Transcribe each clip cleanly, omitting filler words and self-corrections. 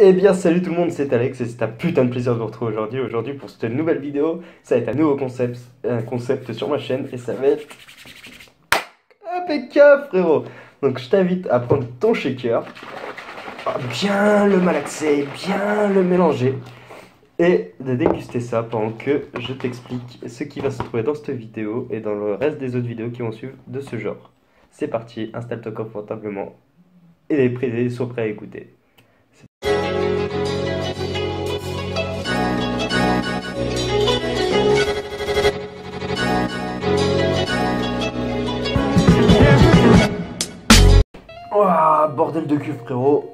Eh bien salut tout le monde, c'est Alex et c'est un putain de plaisir de vous retrouver aujourd'hui pour cette nouvelle vidéo. Ça va être un nouveau concept, sur ma chaîne et ça va être impeccable frérot. Donc je t'invite à prendre ton shaker, à bien le malaxer, bien le mélanger et de déguster ça pendant que je t'explique ce qui va se trouver dans cette vidéo et dans le reste des autres vidéos qui vont suivre de ce genre. C'est parti, installe-toi confortablement et sois prêt à écouter. Ouah, bordel de cul frérot,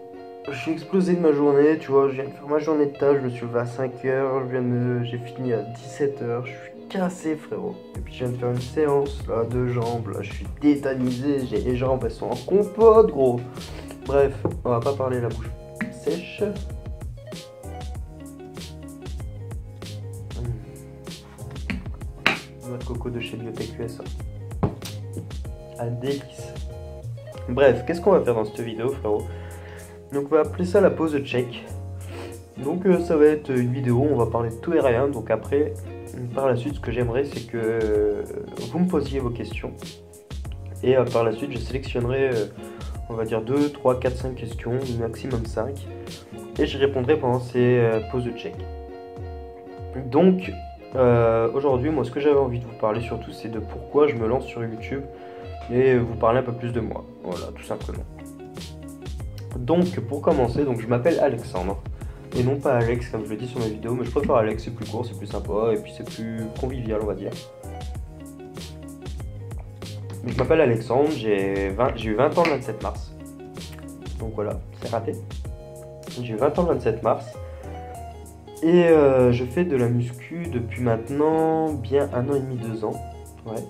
je suis explosé de ma journée, tu vois, je viens de faire ma journée de tâche, je me suis levé à 5h, j'ai fini à 17h, je suis cassé frérot. Et puis je viens de faire une séance là de jambes, là je suis tétanisé, j'ai les jambes, elles sont en compote gros. Bref, on va pas parler la bouche sèche. Noix de coco de chez Biotech USA. Un délice. Bref, qu'est-ce qu'on va faire dans cette vidéo frérot? Donc on va appeler ça la pause check. Donc ça va être une vidéo où on va parler de tout et rien. Donc après, par la suite, ce que j'aimerais c'est que vous me posiez vos questions. Et par la suite, je sélectionnerai, on va dire 2, 3, 4, 5 questions, maximum 5. Et je répondrai pendant ces pauses de check. Donc aujourd'hui, moi ce que j'avais envie de vous parler surtout, c'est de pourquoi je me lance sur YouTube. Et vous parler un peu plus de moi, voilà, tout simplement. Donc, pour commencer, donc je m'appelle Alexandre, et non pas Alex comme je le dis sur mes vidéos, mais je préfère Alex, c'est plus court, c'est plus sympa, et puis c'est plus convivial, on va dire. Donc, je m'appelle Alexandre, j'ai eu 20 ans le 27 mars, donc voilà, c'est raté. J'ai eu 20 ans le 27 mars, et je fais de la muscu depuis maintenant bien 1 an et demi, 2 ans, ouais.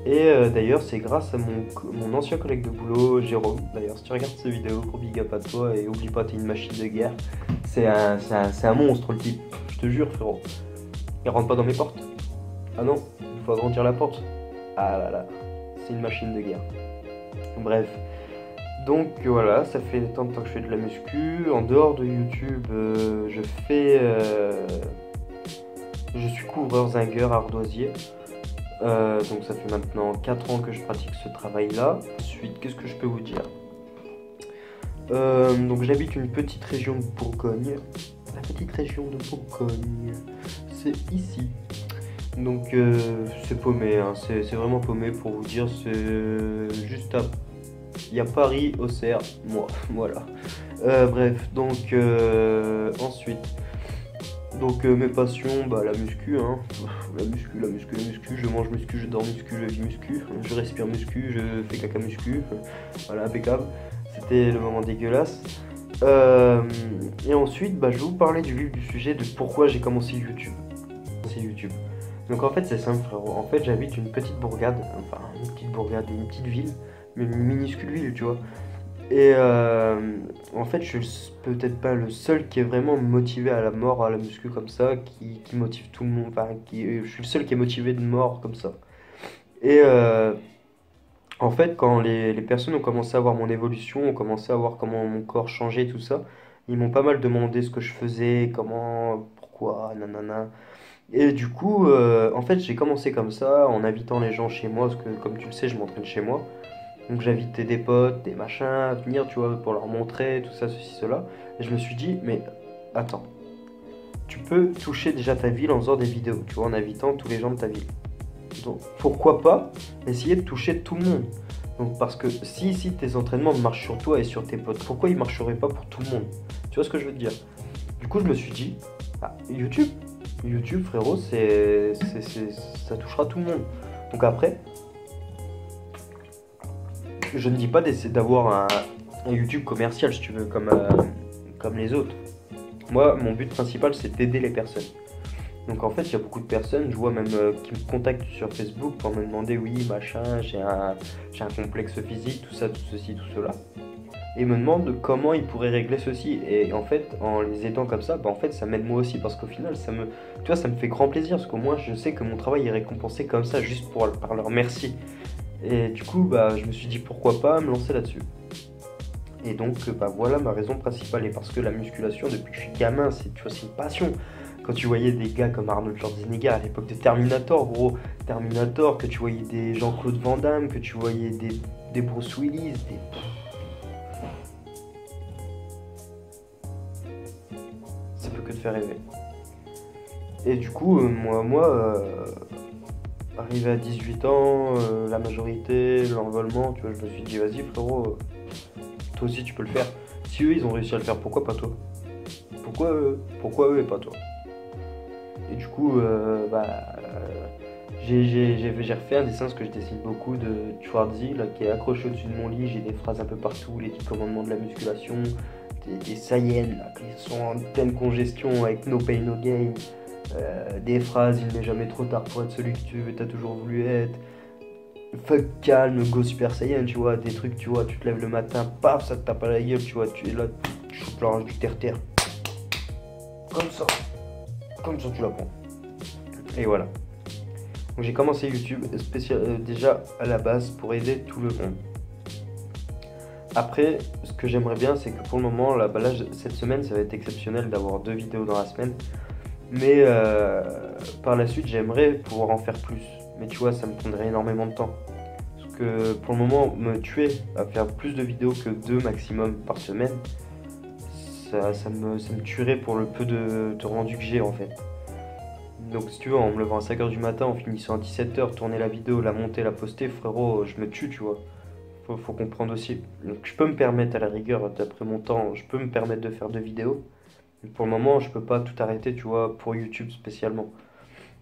Et d'ailleurs c'est grâce à mon ancien collègue de boulot, Jérôme. D'ailleurs si tu regardes cette vidéo, gros big up à toi et oublie pas t'es une machine de guerre. C'est un monstre le type, je te jure frérot. Il rentre pas dans mes portes. Ah non, il faut agrandir la porte. Ah là là, c'est une machine de guerre. Bref, donc voilà, ça fait tant de temps que je fais de la muscu. En dehors de YouTube, je suis couvreur zingueur ardoisier. Donc ça fait maintenant 4 ans que je pratique ce travail-là. Ensuite, qu'est-ce que je peux vous dire? Donc j'habite une petite région de Bourgogne. La petite région de Bourgogne, c'est ici. Donc c'est paumé, hein. C'est vraiment paumé pour vous dire. C'est juste à... Il y a Paris, Auxerre, moi, voilà. Bref, donc ensuite... Donc mes passions, bah la muscu, hein. La muscu, je mange muscu, je dors muscu, je vis muscu, je respire muscu, je fais caca muscu, voilà, impeccable. C'était le moment dégueulasse. Et ensuite, bah, je vais vous parler du vif du sujet de pourquoi j'ai commencé YouTube. Donc en fait c'est simple frérot, en fait j'habite une petite bourgade, une petite ville, mais une minuscule ville tu vois. Et en fait, je suis peut-être pas le seul qui est vraiment motivé à la mort, à la muscu comme ça, qui motive tout le monde. Enfin, je suis le seul qui est motivé de mort comme ça. Et en fait, quand les personnes ont commencé à voir mon évolution, ont commencé à voir comment mon corps changeait, tout ça, ils m'ont pas mal demandé ce que je faisais, comment, pourquoi, nanana. Et du coup, en fait, j'ai commencé comme ça, en invitant les gens chez moi, parce que comme tu le sais, je m'entraîne chez moi. Donc j'invitais des potes, des machins à venir, tu vois, pour leur montrer tout ça, ceci, cela. Et je me suis dit, mais attends, tu peux toucher déjà ta ville en faisant des vidéos, tu vois, en invitant tous les gens de ta ville. Donc pourquoi pas essayer de toucher tout le monde? Donc parce que si ici tes entraînements marchent sur toi et sur tes potes, pourquoi ils marcheraient pas pour tout le monde? Tu vois ce que je veux te dire? Du coup je me suis dit, ah, YouTube frérot, ça touchera tout le monde. Donc après, je ne dis pas d'essayer d'avoir un YouTube commercial, si tu veux, comme les autres. Moi, mon but principal, c'est d'aider les personnes. Donc en fait, il y a beaucoup de personnes, je vois même qui me contactent sur Facebook pour me demander, oui, machin, j'ai un complexe physique, tout ça, tout ceci, tout cela. Et ils me demandent comment ils pourraient régler ceci. Et en fait, en les aidant comme ça, bah en fait, ça m'aide moi aussi, parce qu'au final, tu vois, ça me fait grand plaisir, parce qu'au moins, je sais que mon travail est récompensé comme ça, juste par leur merci. Et du coup, bah, je me suis dit pourquoi pas me lancer là-dessus. Et donc, bah voilà ma raison principale. Et parce que la musculation, depuis que je suis gamin, tu vois, c'est une passion. Quand tu voyais des gars comme Arnold Schwarzenegger à l'époque de Terminator, gros, Terminator, que tu voyais des Jean-Claude Van Damme, que tu voyais des Bruce Willis, ça peut que te faire rêver. Et du coup, arrivé à 18 ans, la majorité, l'envolement, tu vois, je me suis dit, vas-y frérot, toi aussi tu peux le faire. Si eux ils ont réussi à le faire, pourquoi pas toi? Pourquoi eux et pas toi? Et du coup, j'ai refait un dessin, ce que je dessine beaucoup, de Schwarzy, là, qui est accroché au-dessus de mon lit. J'ai des phrases un peu partout, les 10 commandements de la musculation, des Saiyans, là, qui sont en pleine congestion avec no pain, no gain. Des phrases, il n'est jamais trop tard pour être celui que tu as toujours voulu être. Fuck calme, go super saiyan, tu vois, des trucs, tu vois, tu te lèves le matin, paf, ça te tape à la gueule, tu vois, tu es là, tu chopes l'orange du terre-terre. Comme ça tu la prends. Et voilà. Donc j'ai commencé YouTube déjà à la base pour aider tout le monde. Après, ce que j'aimerais bien, c'est que pour le moment, là, cette semaine, ça va être exceptionnel d'avoir 2 vidéos dans la semaine. Mais par la suite, j'aimerais pouvoir en faire plus. Mais tu vois, ça me prendrait énormément de temps. Parce que pour le moment, me tuer à faire plus de vidéos que 2 maximum par semaine, ça me tuerait pour le peu de rendu que j'ai en fait. Donc si tu veux, en me levant à 5h du matin, en finissant à 17h, tourner la vidéo, la monter, la poster, frérot, je me tue, tu vois. Faut comprendre aussi. Donc je peux me permettre à la rigueur, d'après mon temps, je peux me permettre de faire 2 vidéos. Mais pour le moment, je peux pas tout arrêter, tu vois, pour YouTube spécialement.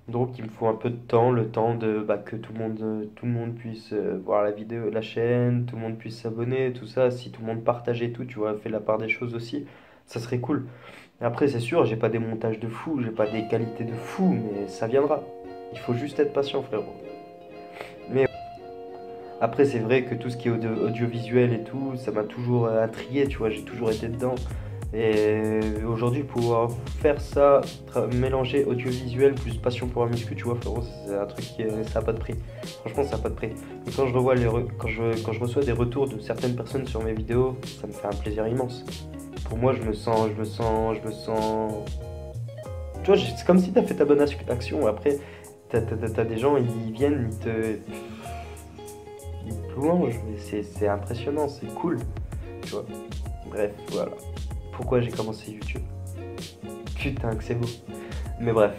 Donc il me faut un peu de temps, le temps de que tout le monde puisse voir la vidéo, la chaîne, tout le monde puisse s'abonner, tout ça. Si tout le monde partageait tout, tu vois, fait la part des choses aussi, ça serait cool. Après, c'est sûr, j'ai pas des montages de fou, j'ai pas des qualités de fou, mais ça viendra. Il faut juste être patient, frérot. Mais après, c'est vrai que tout ce qui est audiovisuel et tout, ça m'a toujours intrigué, tu vois, j'ai toujours été dedans. Et aujourd'hui, pouvoir faire ça, mélanger audiovisuel plus passion pour la muscu, tu vois, frérot, c'est un truc qui ça n'a pas de prix. Franchement, ça n'a pas de prix. Et quand quand je reçois des retours de certaines personnes sur mes vidéos, ça me fait un plaisir immense. Pour moi, je me sens. Tu vois, c'est comme si tu as fait ta bonne action. Après, t'as des gens, ils viennent, ils te louangent. C'est impressionnant, c'est cool. Tu vois. Bref, voilà. Pourquoi j'ai commencé YouTube? Putain, que c'est beau. Mais bref.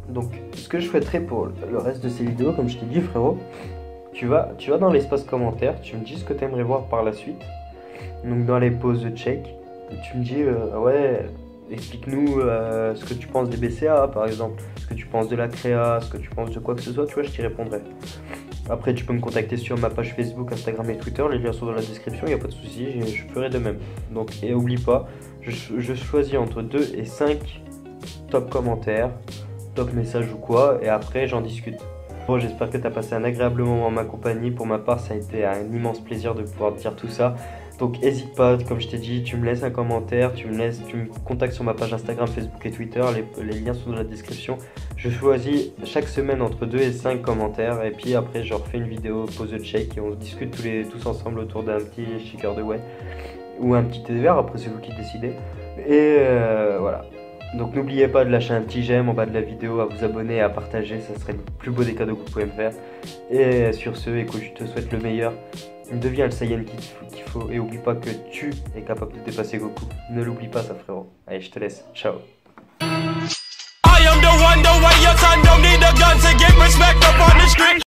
Donc, ce que je souhaiterais pour le reste de ces vidéos, comme je t'ai dit, frérot, tu vas dans l'espace commentaire, tu me dis ce que tu aimerais voir par la suite. Donc dans les pauses de check, tu me dis ouais, explique-nous ce que tu penses des BCA par exemple, ce que tu penses de la créa, ce que tu penses de quoi que ce soit, tu vois, je t'y répondrai. Après tu peux me contacter sur ma page Facebook, Instagram et Twitter, les liens sont dans la description, il n'y a pas de souci, je ferai de même. Donc et oublie pas, je choisis entre 2 et 5 top commentaires, top messages ou quoi, et après j'en discute. Bon, j'espère que tu as passé un agréable moment en ma compagnie. Pour ma part, ça a été un immense plaisir de pouvoir te dire tout ça. Donc n'hésite pas, comme je t'ai dit, tu me laisses un commentaire, tu me contactes sur ma page Instagram, Facebook et Twitter, les liens sont dans la description. Je choisis chaque semaine entre 2 et 5 commentaires et puis après je refais une vidéo pause de check et on discute tous ensemble autour d'un petit shaker de whey ou un petit thé vert, après c'est vous qui décidez. Et voilà. Donc n'oubliez pas de lâcher un petit j'aime en bas de la vidéo, à vous abonner et à partager, ça serait le plus beau des cadeaux que vous pouvez me faire. Et sur ce, écoute, je te souhaite le meilleur. Deviens le Saiyan qu'il faut et oublie pas que tu es capable de dépasser Goku. Ne l'oublie pas ça, frérot. Allez, je te laisse. Ciao.